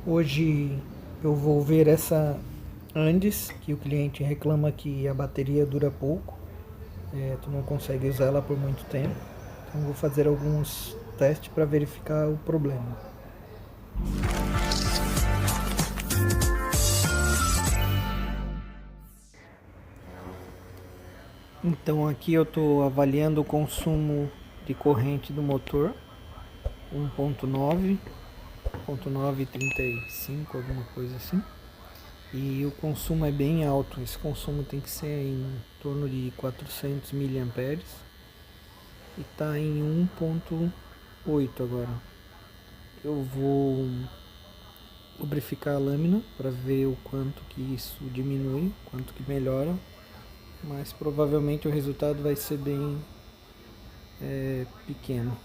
Hoje eu vou ver essa Andes, que o cliente reclama que a bateria dura pouco, tu não consegue usar ela por muito tempo. Então vou fazer alguns testes para verificar o problema. Então aqui eu estou avaliando o consumo de corrente do motor 1.9, 1.935, alguma coisa assim. E o consumo é bem alto, esse consumo tem que ser em torno de 400 mA e está em 1.8 agora. Eu vou lubrificar a lâmina para ver o quanto que isso diminui, quanto que melhora, mas provavelmente o resultado vai ser bem pequeno.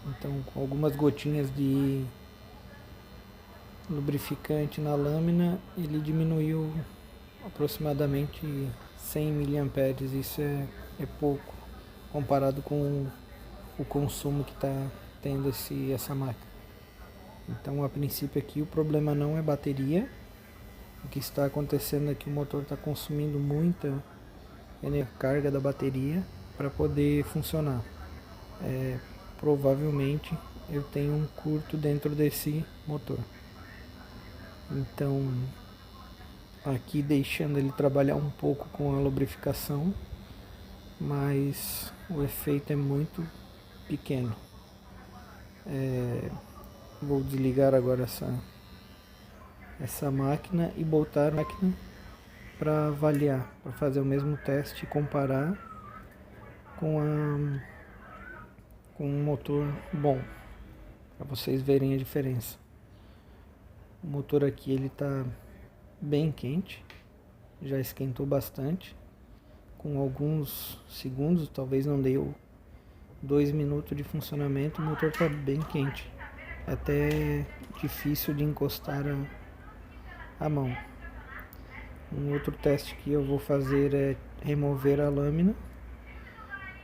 Então, com algumas gotinhas de lubrificante na lâmina, ele diminuiu aproximadamente 100 miliamperes. Isso é pouco comparado com o consumo que está tendo essa máquina. Então, a princípio aqui o problema não é bateria. O que está acontecendo é que o motor está consumindo muita carga da bateria para poder funcionar. Provavelmente eu tenho um curto dentro desse motor. Então, aqui deixando ele trabalhar um pouco com a lubrificação, mas o efeito é muito pequeno. Vou desligar agora essa máquina e voltar a máquina para avaliar, para fazer o mesmo teste e comparar com um motor bom, para vocês verem a diferença. O motor aqui ele está bem quente, já esquentou bastante, com alguns segundos, talvez não deu 2 minutos de funcionamento, o motor está bem quente, é até difícil de encostar a mão. Um outro teste que eu vou fazer é remover a lâmina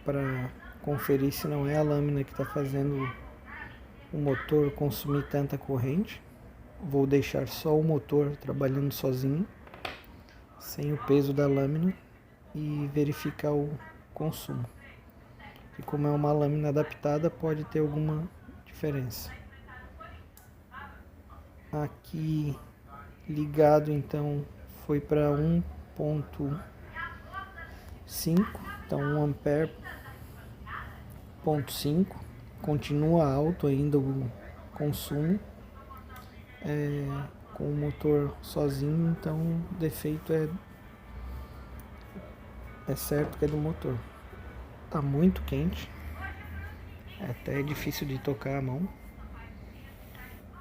para conferir se não é a lâmina que está fazendo o motor consumir tanta corrente. Vou deixar só o motor trabalhando sozinho, sem o peso da lâmina, e verificar o consumo. E como é uma lâmina adaptada, pode ter alguma diferença. Aqui ligado, então foi para 1.5, então 1 ampere, 0.5, continua alto ainda o consumo, com o motor sozinho, então o defeito é certo que é do motor. Está muito quente, é até difícil de tocar a mão.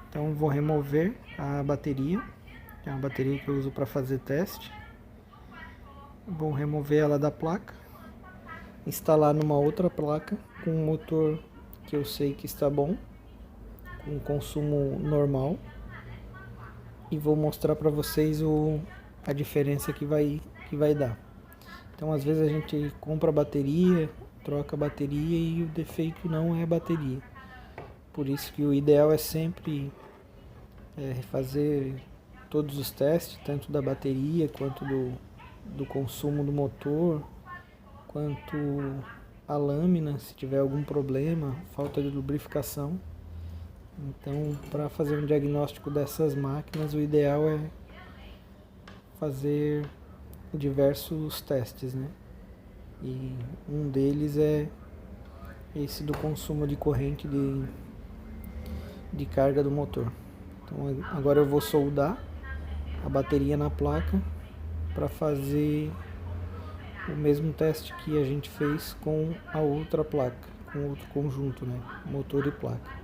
Então vou remover a bateria, que é uma bateria que eu uso para fazer teste. Vou remover ela da placa, instalar numa outra placa com um motor que eu sei que está bom, com consumo normal, e vou mostrar para vocês a diferença que vai dar. Então às vezes a gente compra a bateria, troca a bateria e o defeito não é a bateria. Por isso que o ideal é sempre fazer todos os testes, tanto da bateria quanto do consumo do motor, quanto a lâmina, se tiver algum problema, falta de lubrificação. Então, para fazer um diagnóstico dessas máquinas, o ideal é fazer diversos testes, né? E um deles é esse do consumo de corrente de carga do motor. Então, agora eu vou soldar a bateria na placa para fazer o mesmo teste que a gente fez com a outra placa, com outro conjunto, né? Motor e placa.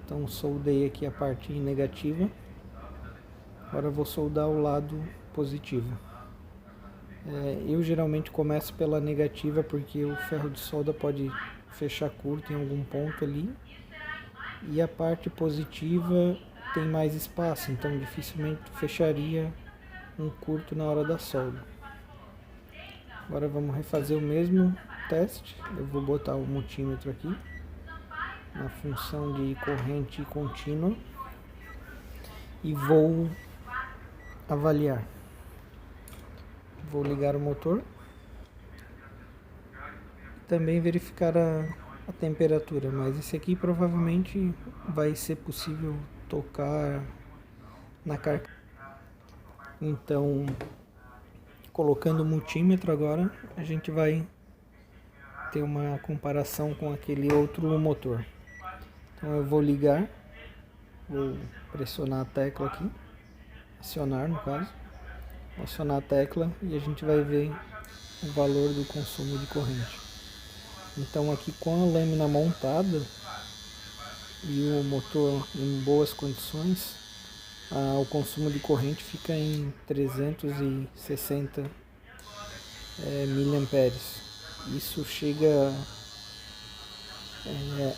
Então soldei aqui a parte negativa, agora eu vou soldar o lado positivo. Eu geralmente começo pela negativa porque o ferro de solda pode fechar curto em algum ponto ali, e a parte positiva tem mais espaço, então dificilmente fecharia um curto na hora da solda. Agora vamos refazer o mesmo teste. Eu vou botar o multímetro aqui na função de corrente contínua e vou avaliar. Vou ligar o motor. Também verificar a temperatura, mas esse aqui provavelmente vai ser possível tocar na carcaça. Então, colocando o multímetro agora, a gente vai ter uma comparação com aquele outro motor. Então eu vou ligar, vou pressionar a tecla aqui, acionar no caso, vou acionar a tecla e a gente vai ver o valor do consumo de corrente. Então aqui com a lâmina montada e o motor em boas condições, o consumo de corrente fica em 360 miliamperes. Isso chega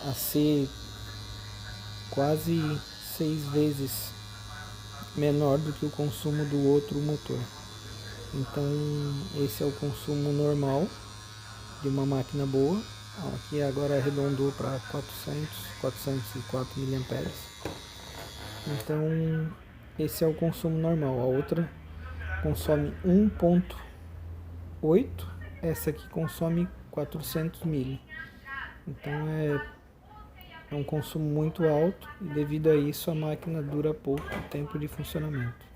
a ser quase 6 vezes menor do que o consumo do outro motor. Então esse é o consumo normal de uma máquina boa. Aqui agora arredondou para 404 miliamperes. Então esse é o consumo normal. A outra consome 1.8, essa aqui consome 400 mili. Então é um consumo muito alto e devido a isso a máquina dura pouco tempo de funcionamento.